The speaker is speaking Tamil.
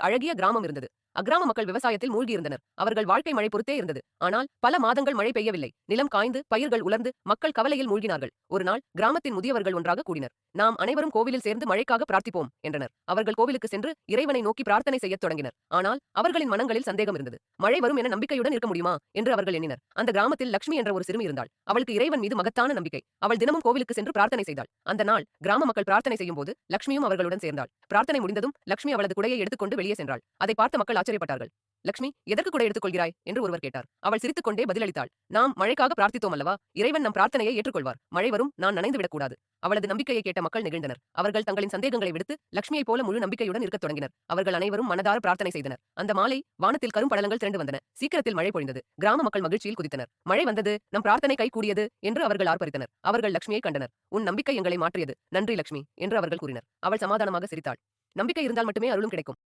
அழகிய கிராமம் இருந்தது. அக்கிராம மக்கள் விவசாயத்தில் மூழ்கியிருந்தனர். அவர்கள் வாழ்க்கை மழை பொறுத்தே இருந்தது. ஆனால் பல மாதங்கள் மழை பெய்யவில்லை. நிலம் காய்ந்து பயிர்கள் உலர்ந்து மக்கள் கவலையில் மூழ்கினார்கள். ஒரு நாள் கிராமத்தின் முதியவர்கள் ஒன்றாக கூடினர். நாம் அனைவரும் கோவிலில் சேர்ந்து மழைக்காக பிரார்த்திப்போம் என்றனர். அவர்கள் கோவிலுக்கு சென்று இறைவனை நோக்கி பிரார்த்தனை செய்யத் தொடங்கினர். ஆனால் அவர்களின் மனங்களில் சந்தேகம் இருந்தது. மழை வரும் என நம்பிக்கையுடன் இருக்க முடியுமா என்று அவர்கள் எண்ணினர். அந்த கிராமத்தில் லட்சுமி என்ற ஒரு சிறுமி இருந்தாள். அவளுக்கு இறைவன் மீது மகத்தான நம்பிக்கை. அவள் தினமும் கோவிலுக்கு சென்று பிரார்த்தனை செய்தாள். அந்த நாள் கிராம மக்கள் பிரார்த்தனை செய்யும் போது லட்சுமியும் அவர்களுடன் சேர்ந்தாள். பிரார்த்தனை முடிந்ததும் லட்சுமி அவளது குடையை எடுத்துக்கொண்டு வெளியே சென்றாள். அதை பார்த்த மக்கள் ஆச்சரியப்பட்டார்கள். லட்சுமி, எதற்கு குடை எடுத்துக் கொள்கிறாய் என்று ஒருவர் கேட்டார். அவள் சிரித்துக்கொண்டே பதிலளித்தாள். நாம் மழைக்காக பிரார்த்தித்தோம் அல்லவா, இறைவன் நம் பிரார்த்தனையை ஏற்றுக்கொள்வார். மழை வரும், நான் நனைந்து விடக்கூடாது. அவளது நம்பிக்கையை கேட்ட மக்கள் நெகிழ்ந்தனர். அவர்கள் தங்களின் சந்தேகங்களை விடுத்து லட்சுமியைப் போல முழு நம்பிக்கையுடன் இருக்கத் தொடங்கினர். அவர்கள் அனைவரும் மனதார பிரார்த்தனை செய்தனர். அந்த மாலை வானத்தில் கரும்படலங்கள் திரண்டு வந்தன. சீக்கிரத்தில் மழை பொழிந்தது. கிராம மக்கள் மகிழ்ச்சியில் குதித்தனர். மழை வந்தது, நம் பிரார்த்தனை கை கூடியது என்று அவர்கள் ஆர்ப்பரித்தனர். அவர்கள் லட்சுமியை கண்டனர். உன் நம்பிக்கை எங்களை மாற்றியது, நன்றி லட்சுமி என்று அவர்கள் கூறினர். அவள் சமாதானமாக சிரித்தாள். நம்பிக்கை இருந்தால் மட்டுமே அருளும் கிடைக்கும்.